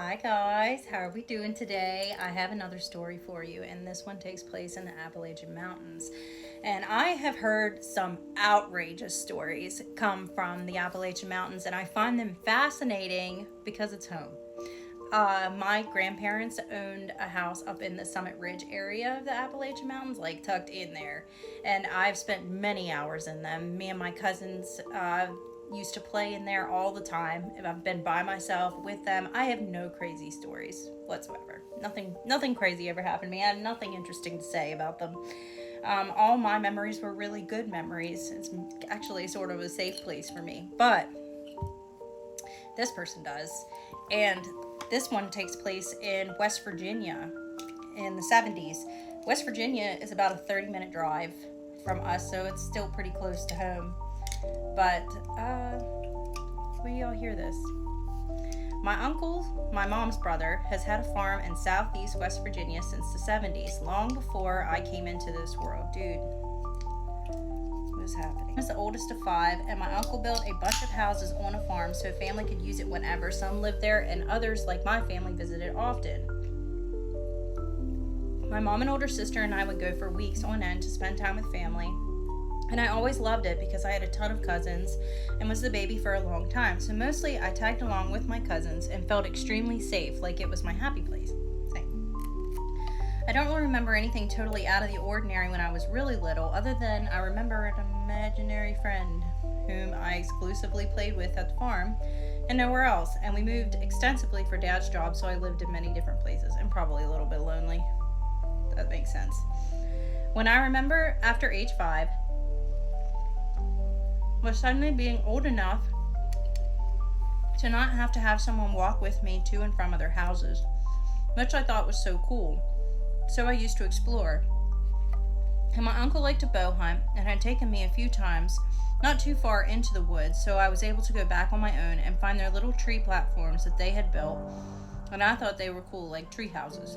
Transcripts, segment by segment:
Hi guys, how are we doing today? I have another story for you, and this one takes place in the Appalachian Mountains. And I have heard some outrageous stories come from the Appalachian Mountains, and I find them fascinating because it's home. My grandparents owned a house up in the Summit Ridge area of the Appalachian Mountains, like tucked in there. And I've spent many hours in them. Me and my cousins used to play in there all the time. If I've been by myself with them, I have no crazy stories whatsoever. Nothing crazy ever happened to me. I have nothing interesting to say about them. All my memories were really good memories. It's actually sort of a safe place for me. But this person does. And this one takes place in West Virginia in the 70s. West Virginia is about a 30-minute drive from us, so it's still pretty close to home. But, will y'all hear this? My uncle, my mom's brother, has had a farm in southeast West Virginia since the 70s, long before I came into this world. Dude, what's happening? I was the oldest of 5, and my uncle built a bunch of houses on a farm so family could use it whenever. Some lived there, and others, like my family, visited often. My mom and older sister and I would go for weeks on end to spend time with family. And I always loved it because I had a ton of cousins and was the baby for a long time. So mostly I tagged along with my cousins and felt extremely safe, like it was my happy place. Same. I don't really remember anything totally out of the ordinary when I was really little, other than I remember an imaginary friend whom I exclusively played with at the farm and nowhere else. And we moved extensively for Dad's job, so I lived in many different places and probably a little bit lonely. That makes sense. When I remember after age 5, was suddenly being old enough to not have to have someone walk with me to and from other houses, which I thought was so cool. So I used to explore. And my uncle liked to bow hunt and had taken me a few times, not too far into the woods, so I was able to go back on my own and find their little tree platforms that they had built, and I thought they were cool, like tree houses.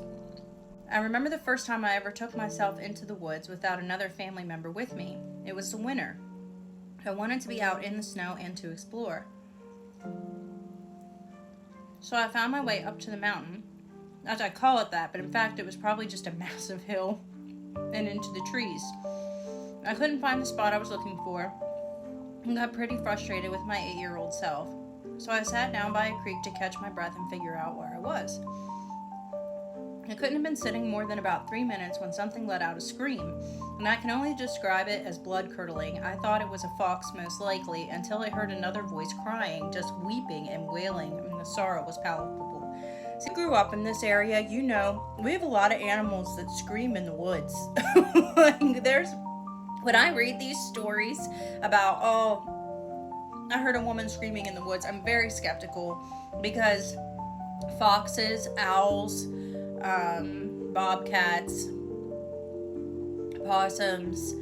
I remember the first time I ever took myself into the woods without another family member with me. It was the winter. I wanted to be out in the snow and to explore. So I found my way up to the mountain. Not that I call it that, but in fact it was probably just a massive hill and into the trees. I couldn't find the spot I was looking for and got pretty frustrated with my 8-year-old self. So I sat down by a creek to catch my breath and figure out where I was. I couldn't have been sitting more than about 3 minutes when something let out a scream, and I can only describe it as blood-curdling. I thought it was a fox most likely, until I heard another voice crying, just weeping and wailing, and the sorrow was palpable. So I grew up in this area, you know, we have a lot of animals that scream in the woods. When I read these stories about, I heard a woman screaming in the woods, I'm very skeptical, because foxes, owls, bobcats, possums,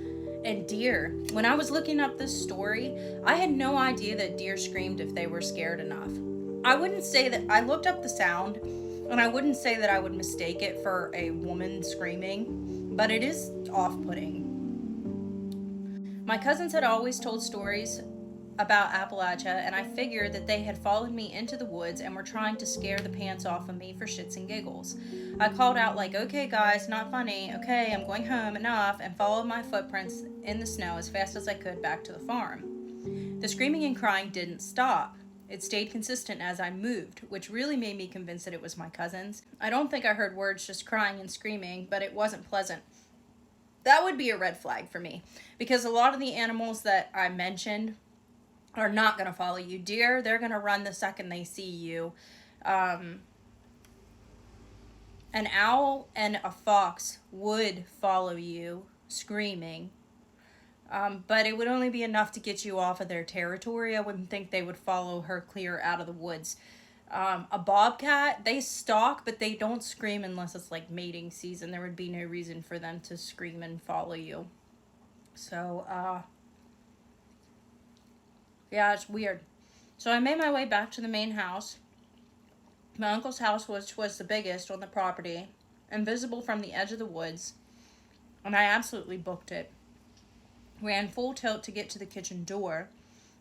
and deer. When I was looking up this story, I had no idea that deer screamed if they were scared enough. I wouldn't say that I looked up the sound, and I wouldn't say that I would mistake it for a woman screaming, but it is off-putting. My cousins had always told stories about Appalachia, and I figured that they had followed me into the woods and were trying to scare the pants off of me for shits and giggles. I called out like, okay guys, not funny, okay, I'm going home, enough, and followed my footprints in the snow as fast as I could back to the farm. The screaming and crying didn't stop. It stayed consistent as I moved, which really made me convinced that it was my cousins. I don't think I heard words, just crying and screaming, but it wasn't pleasant. That would be a red flag for me, because a lot of the animals that I mentioned are not going to follow you. Deer, they're going to run the second they see you. An owl and a fox would follow you screaming, but it would only be enough to get you off of their territory. I wouldn't think they would follow her clear out of the woods. A bobcat, they stalk, but they don't scream unless it's like mating season. There would be no reason for them to scream and follow you. So, yeah, it's weird. So I made my way back to the main house. My uncle's house was the biggest on the property and visible from the edge of the woods, and I absolutely booked it. Ran full tilt to get to the kitchen door,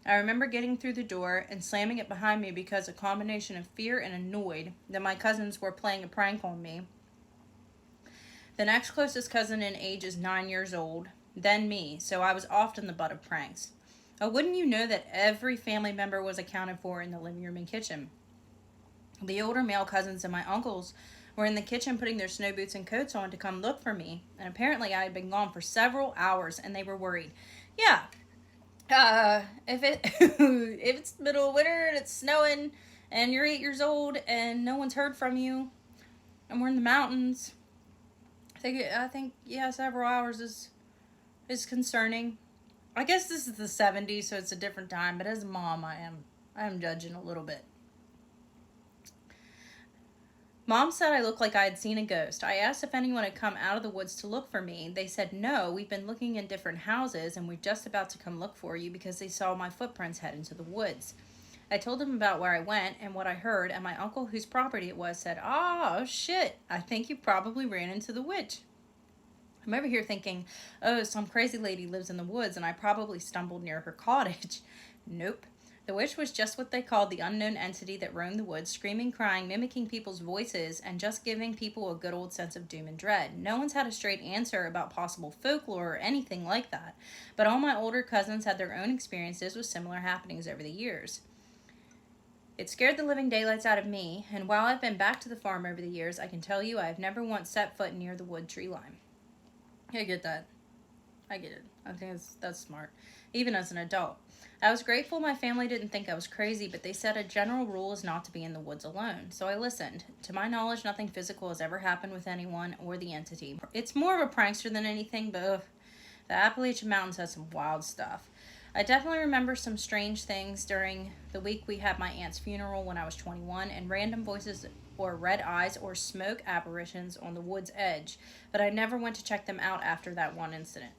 I remember getting through the door and slamming it behind me because a combination of fear and annoyed that my cousins were playing a prank on me. The next closest cousin in age is 9 years old, then me, so I was often the butt of pranks. Oh, wouldn't you know that every family member was accounted for in the living room and kitchen? The older male cousins and my uncles were in the kitchen putting their snow boots and coats on to come look for me, and apparently I had been gone for several hours and they were worried. Yeah, if it's the middle of winter and it's snowing and you're 8 years old and no one's heard from you and we're in the mountains, I think yeah, several hours is concerning. I guess this is the 70s, so it's a different time, but as a mom, I am judging a little bit. Mom said I looked like I had seen a ghost. I asked if anyone had come out of the woods to look for me. They said, no, we've been looking in different houses and we're just about to come look for you because they saw my footprints head into the woods. I told them about where I went and what I heard, and my uncle, whose property it was, said, oh, shit, I think you probably ran into the witch. I'm over here thinking, oh, some crazy lady lives in the woods and I probably stumbled near her cottage. Nope. The witch was just what they called the unknown entity that roamed the woods, screaming, crying, mimicking people's voices, and just giving people a good old sense of doom and dread. No one's had a straight answer about possible folklore or anything like that, but all my older cousins had their own experiences with similar happenings over the years. It scared the living daylights out of me, and while I've been back to the farm over the years, I can tell you I have never once set foot near the wood tree line. I get that. I get it. I think that's smart, even as an adult. I was grateful my family didn't think I was crazy, but they said a general rule is not to be in the woods alone, so I listened. To my knowledge, nothing physical has ever happened with anyone or the entity. It's more of a prankster than anything, but the Appalachian Mountains has some wild stuff. I definitely remember some strange things during the week we had my aunt's funeral when I was 21, and random voices or red eyes or smoke apparitions on the wood's edge, but I never went to check them out after that one incident.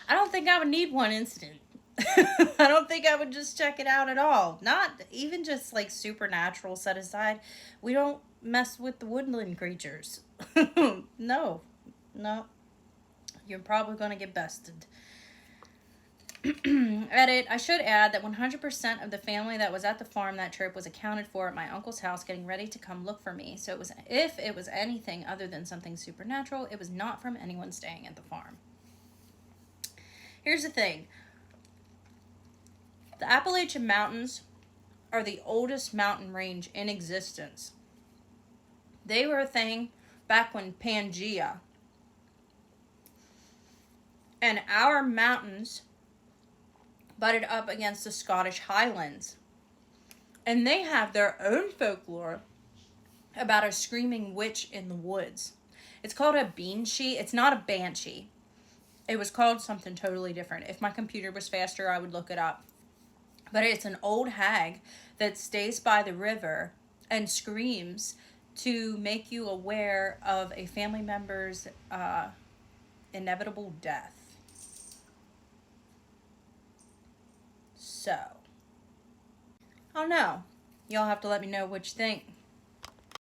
I don't think I would need one incident. I don't think I would just check it out at all. Not even just like supernatural set aside. We don't mess with the woodland creatures. No. You're probably going to get bested. Edit, I should add that 100% of the family that was at the farm that trip was accounted for at my uncle's house getting ready to come look for me. So if it was anything other than something supernatural, it was not from anyone staying at the farm. Here's the thing. The Appalachian Mountains are the oldest mountain range in existence. They were a thing back when Pangea. And our mountains butted up against the Scottish Highlands. And they have their own folklore about a screaming witch in the woods. It's called a banshee. It's not a banshee. It was called something totally different. If my computer was faster, I would look it up. But it's an old hag that stays by the river and screams to make you aware of a family member's inevitable death. So, I don't know. Y'all have to let me know what you think.